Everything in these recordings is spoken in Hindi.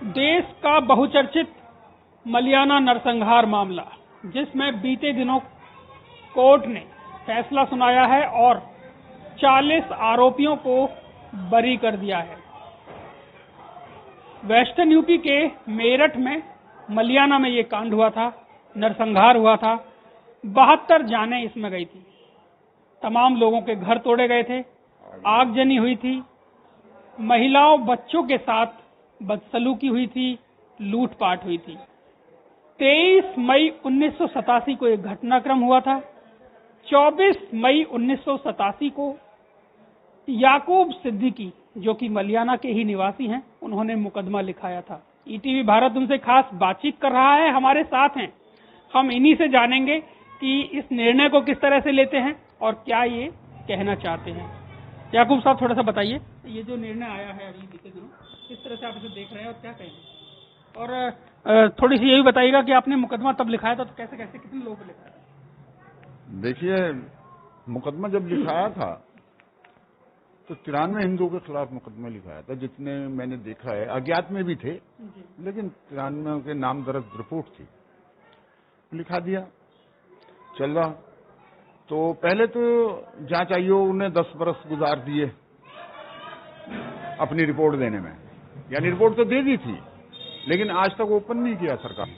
देश का बहुचर्चित मलियाना नरसंहार मामला, जिसमें बीते दिनों कोर्ट ने फैसला सुनाया है और 40 आरोपियों को बरी कर दिया है। वेस्टर्न यूपी के मेरठ में मलियाना में ये कांड हुआ था, नरसंहार हुआ था। 72 जानें इसमें गई थी। तमाम लोगों के घर तोड़े गए थे, आगजनी हुई थी, महिलाओं बच्चों के साथ बदसलूकी हुई थी, लूटपाट हुई थी। 23 मई 1987 को एक घटनाक्रम हुआ था। 24 मई 1987 को याकूब सिद्दीकी, जो कि मलियाना के ही निवासी हैं, उन्होंने मुकदमा लिखाया था। ईटीवी भारत उनसे खास बातचीत कर रहा है, हमारे साथ हैं। हम इन्हीं से जानेंगे कि इस निर्णय को किस तरह से लेते हैं और क्या ये कहना चाहते हैं। याकूब साहब, थोड़ा सा बताइए, ये जो निर्णय आया है अभी बीते दिनों, किस तरह से आप इसे देख रहे हैं और क्या कहेंगे? और थोड़ी सी ये भी बताइएगा कि आपने मुकदमा तब लिखाया था तो कैसे कैसे कितने लोगों को लिखाया था? देखिए, मुकदमा जब लिखाया था तो 93 हिंदुओं के खिलाफ मुकदमा लिखाया था। जितने मैंने देखा है, अज्ञात में भी थे, लेकिन 93 के नाम दर्ज रिपोर्ट थी, लिखा दिया, चल रहा। तो पहले तो जांच आयोग ने 10 बरस गुजार दिए अपनी रिपोर्ट देने में, यानी रिपोर्ट तो दे दी थी लेकिन आज तक ओपन नहीं किया सरकार।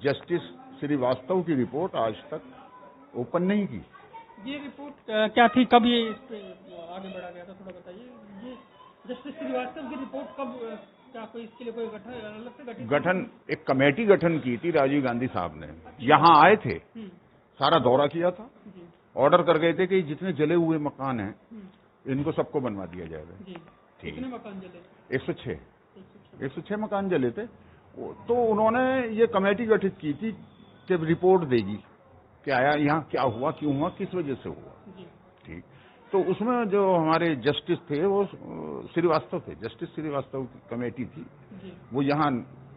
जस्टिस श्रीवास्तव की रिपोर्ट आज तक ओपन नहीं की। ये रिपोर्ट क्या थी, कब ये इस पे आगे बढ़ा गया था, थोड़ा बताइए। ये जस्टिस श्रीवास्तव की रिपोर्ट कब, क्या कोई इसके लिए कोई गठन अलग से गठन एक कमेटी गठन की थी राजीव गांधी साहब ने। यहाँ आए थे, सारा दौरा किया था, ऑर्डर कर गए थे कि जितने जले हुए मकान हैं इनको सबको बनवा दिया जाएगा। ठीक, कितने मकान जले? 106 मकान जले थे। तो उन्होंने ये कमेटी गठित की थी कि रिपोर्ट देगी कि आया यहाँ क्या हुआ, क्यों हुआ, किस वजह से हुआ। ठीक, तो उसमें जो हमारे जस्टिस थे वो श्रीवास्तव थे, जस्टिस श्रीवास्तव की कमेटी थी। वो यहाँ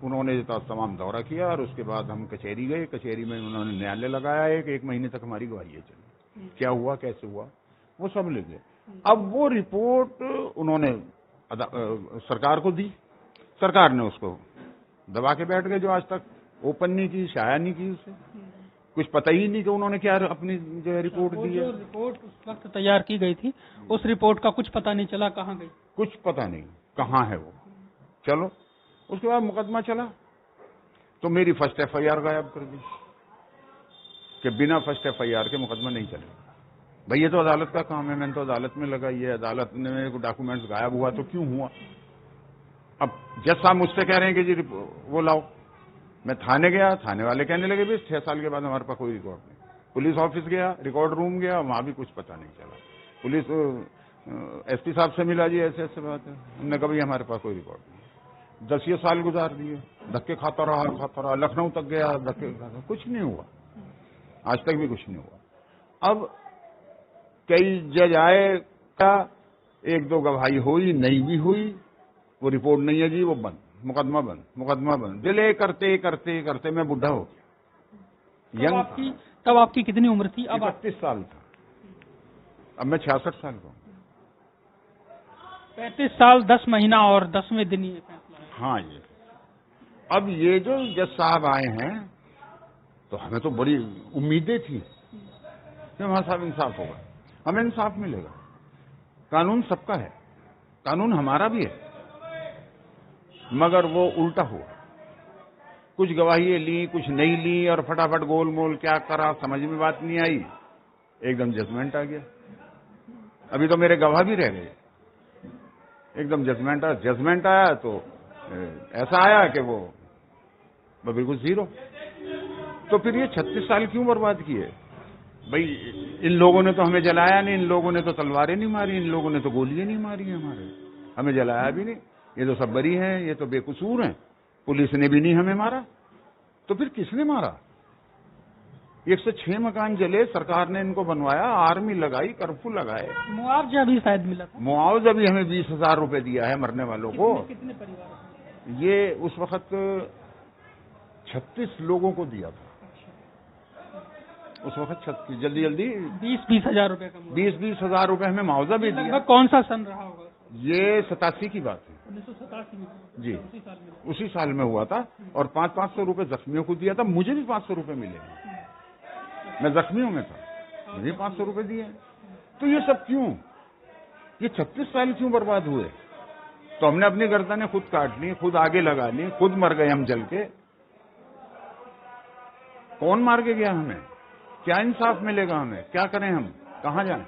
उन्होंने तमाम दौरा किया और उसके बाद हम कचहरी गए। कचहरी में उन्होंने न्यायालय लगाया है कि 1 महीने तक हमारी गवाही चली, क्या हुआ, कैसे हुआ, वो सब ले गए। अब वो रिपोर्ट उन्होंने सरकार को दी, सरकार ने उसको दबा के बैठ गए, जो आज तक ओपन नहीं की, शाया नहीं की उसे। कुछ पता ही नहीं कि उन्होंने क्या अपनी जो है रिपोर्ट दी है। जो रिपोर्ट उस वक्त तैयार की गई थी, उस रिपोर्ट का कुछ पता नहीं चला, कहाँ गई, कुछ पता नहीं कहाँ है वो। चलो, उसके बाद मुकदमा चला तो मेरी फर्स्ट एफआईआर गायब कर दी कि बिना फर्स्ट एफआईआर के मुकदमा नहीं चलेगा। भाई ये तो अदालत का काम है, मैंने तो अदालत में लगाई है, अदालत ने मेरे को डॉक्यूमेंट्स गायब हुआ तो क्यों हुआ। अब जज साहब मुझसे कह रहे हैं कि जी वो लाओ। मैं थाने गया, थाने वाले कहने लगे भी 6 साल के बाद हमारे पास कोई रिकॉर्ड नहीं। पुलिस ऑफिस गया, रिकॉर्ड रूम गया, वहां भी कुछ पता नहीं चला। पुलिस एसपी साहब से मिला, जी ऐसे ऐसे बात है, हमने कभी हमारे पास कोई रिकॉर्ड नहीं। 10 साल गुजार दिए, धक्के खाता रहा, लखनऊ तक गया, धक्के खाता, कुछ नहीं हुआ, आज तक भी कुछ नहीं हुआ। अब कई जज आए, क्या 1-2 गवाही हुई, नहीं भी हुई, वो रिपोर्ट नहीं है जी, वो बंद, मुकदमा बंद। डिले करते करते करते मैं बुढ़ा हो गया। तब आपकी कितनी उम्र थी? अब 31 साल था, अब मैं 66 साल का हूँ। 35 साल 10 महीना और 10वें दिन ये फैसला है। हाँ, ये अब ये जो जज साहब आए हैं तो हमें तो बड़ी उम्मीदें थी कि हमारे साहब इंसाफ होगा, हमें इंसाफ मिलेगा। कानून सबका है, कानून हमारा भी है, मगर वो उल्टा हुआ। कुछ गवाहियां ली, कुछ नहीं ली, और फटाफट गोलमोल क्या करा समझ में बात नहीं आई, एकदम जजमेंट आ गया। अभी तो मेरे गवाह भी रह गए, एकदम जजमेंट आया तो ऐसा आया कि वो बिल्कुल 0। तो फिर ये 36 साल क्यों बर्बाद किए भाई? इन लोगों ने तो हमें जलाया नहीं, इन लोगों ने तो तलवारें नहीं मारी, इन लोगों ने तो गोलियां नहीं मारी हमारे, हमें जलाया भी नहीं। ये तो सब बरी हैं, ये तो बेकसूर हैं, पुलिस ने भी नहीं हमें मारा, तो फिर किसने मारा? 106 मकान जले, सरकार ने इनको बनवाया, आर्मी लगाई, कर्फ्यू लगाए, मुआवजा भी शायद मिला था। मुआवजा भी हमें 20,000 रुपए दिया है मरने वालों को। कितने परिवार? ये उस वक्त 36 लोगों को दिया था उस वक्त। 36 जल्दी 20-20 हजार रुपए का, 20-20 हजार रुपए हमें मुआवजा भी दिया। कौन सा सन रहा होगा? ये 87 की बात है। 1987 में जी, उसी साल में। उसी साल में हुआ था। और 500-500 रुपए जख्मियों को दिया था, मुझे भी 500 रुपए मिले, मैं जख्मियों में था, मुझे 500 रुपए दिए। तो ये सब क्यों, ये 36 साल क्यों बर्बाद हुए? तो हमने अपनी गर्दनें खुद काट ली, खुद आगे लगा ली, खुद मर गए हम जल के। कौन मार के गया हमें? क्या इंसाफ मिलेगा हमें? क्या करें हम? कहाँ जाएं?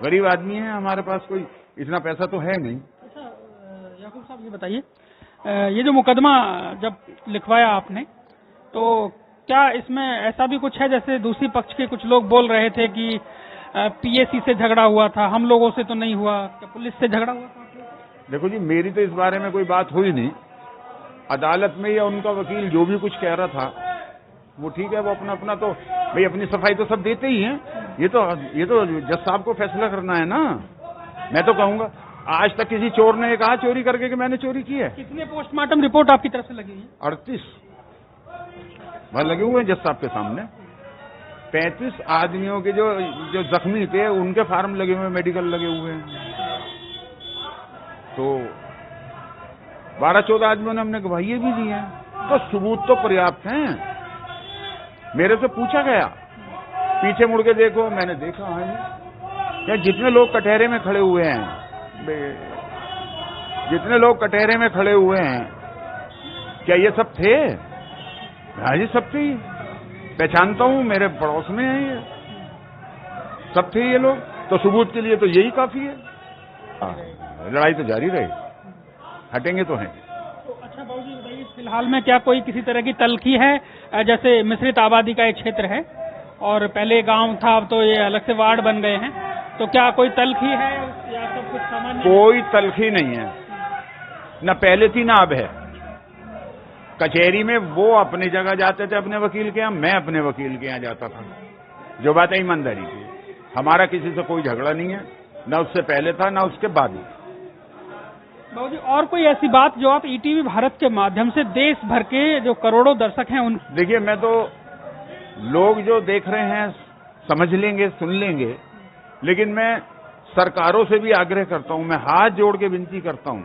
गरीब आदमी है, हमारे पास कोई इतना पैसा तो है नहीं। अच्छा याकूब साहब, ये बताइए, ये जो मुकदमा जब लिखवाया आपने, तो क्या इसमें ऐसा भी कुछ है, जैसे दूसरी पक्ष के कुछ लोग बोल रहे थे कि पीएसी से झगड़ा हुआ था, हम लोगों से तो नहीं हुआ, क्या पुलिस से झगड़ा हुआ था? देखो जी, मेरी तो इस बारे में कोई बात हुई नहीं। अदालत में या उनका वकील जो भी कुछ कह रहा था वो ठीक है, वो अपना अपना तो भाई अपनी सफाई तो सब देते ही हैं। ये तो जज साहब को फैसला करना है ना। मैं तो कहूंगा, आज तक किसी चोर ने कहा चोरी करके कि मैंने चोरी की है? कितने पोस्टमार्टम रिपोर्ट आपकी तरफ से लगी है? 38 वहां लगे हुए हैं जज साहब के सामने। 35 आदमियों के जो जख्मी थे उनके फार्म लगे हुए, मेडिकल लगे हुए हैं। तो 12-14 आदमियों ने हमने गवाही भी दी है, तो सबूत तो पर्याप्त हैं। मेरे से पूछा गया, पीछे मुड़ के देखो, मैंने देखा हाँ क्या जितने लोग कटहरे में खड़े हुए हैं, जितने लोग कटहरे में खड़े हुए हैं, क्या ये सब थे? हाँ जी, सब थे। पहचानता हूं, मेरे पड़ोस में है, ये सब थे ये लोग। तो सबूत के लिए तो यही काफी है। लड़ाई तो जारी रहे, हटेंगे तो हैं। तो अच्छा बाबूजी बताइए, फिलहाल में क्या कोई किसी तरह की तल्खी है? जैसे मिश्रित आबादी का एक क्षेत्र है और पहले गांव था, अब तो ये अलग से वार्ड बन गए हैं, तो क्या कोई तल्खी है या सब कुछ सामान्य? कोई तल्खी नहीं है, न पहले थी ना अब है। कचहरी में वो अपनी जगह जाते थे अपने वकील के यहाँ, मैं अपने वकील के यहाँ जाता था। जो बात है ईमानदारी की, हमारा किसी से कोई झगड़ा नहीं है, न उससे पहले था न उसके बाद। बाबूजी, और कोई ऐसी बात जो आप ईटीवी भारत के माध्यम से देश भर के जो करोड़ों दर्शक हैं उन... देखिए, मैं तो लोग जो देख रहे हैं समझ लेंगे, सुन लेंगे, लेकिन मैं सरकारों से भी आग्रह करता हूं, मैं हाथ जोड़ के विनती करता हूं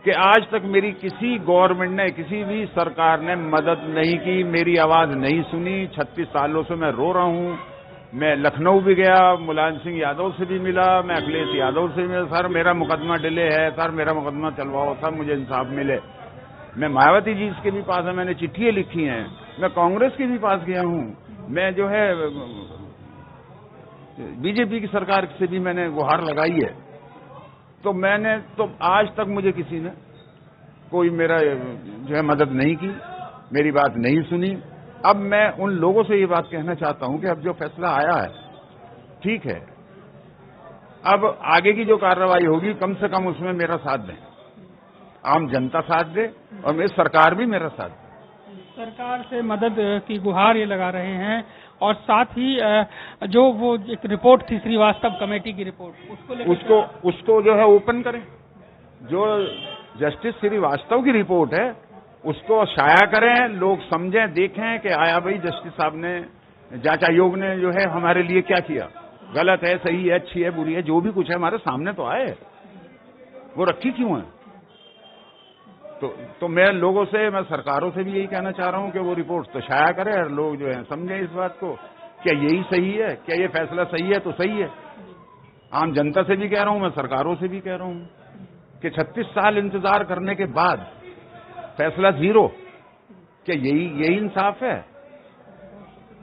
कि आज तक मेरी किसी गवर्नमेंट ने, किसी भी सरकार ने मदद नहीं की, मेरी आवाज नहीं सुनी। 36 सालों से मैं रो रहा हूं। मैं लखनऊ भी गया, मुलायम सिंह यादव से भी मिला, मैं अखिलेश यादव से मिला, सर मेरा मुकदमा डिले है, सर मेरा मुकदमा चलवाओ, सर मुझे इंसाफ मिले। मैं मायावती जी के भी पास है, मैंने चिट्ठियां लिखी हैं, मैं कांग्रेस के भी पास गया हूं, मैं जो है बीजेपी की सरकार से भी मैंने गुहार लगाई है। तो मैंने तो आज तक मुझे किसी ने कोई मेरा जो है मदद नहीं की, मेरी बात नहीं सुनी। अब मैं उन लोगों से ये बात कहना चाहता हूं कि अब जो फैसला आया है ठीक है, अब आगे की जो कार्रवाई होगी कम से कम उसमें मेरा साथ दें, आम जनता साथ दे और मेरी सरकार भी मेरा साथ दे। सरकार से मदद की गुहार ये लगा रहे हैं और साथ ही जो वो एक रिपोर्ट थी श्रीवास्तव कमेटी की रिपोर्ट, उसको जो है ओपन करें। जो जस्टिस श्रीवास्तव की रिपोर्ट है उसको शाया करें, लोग समझें, देखें कि आया भाई जस्टिस साहब ने, जांच आयोग ने जो है हमारे लिए क्या किया, गलत है, सही है, अच्छी है, बुरी है, जो भी कुछ है हमारे सामने तो आए, वो रखी क्यों है? तो मैं लोगों से, मैं सरकारों से भी यही कहना चाह रहा हूं कि वो रिपोर्ट तो शाया करें और लोग जो है समझें इस बात को, क्या यही सही है, क्या ये फैसला सही है तो सही है। आम जनता से भी कह रहा हूं, मैं सरकारों से भी कह रहा हूं कि 36 साल इंतजार करने के बाद फैसला 0, क्या यही इंसाफ है?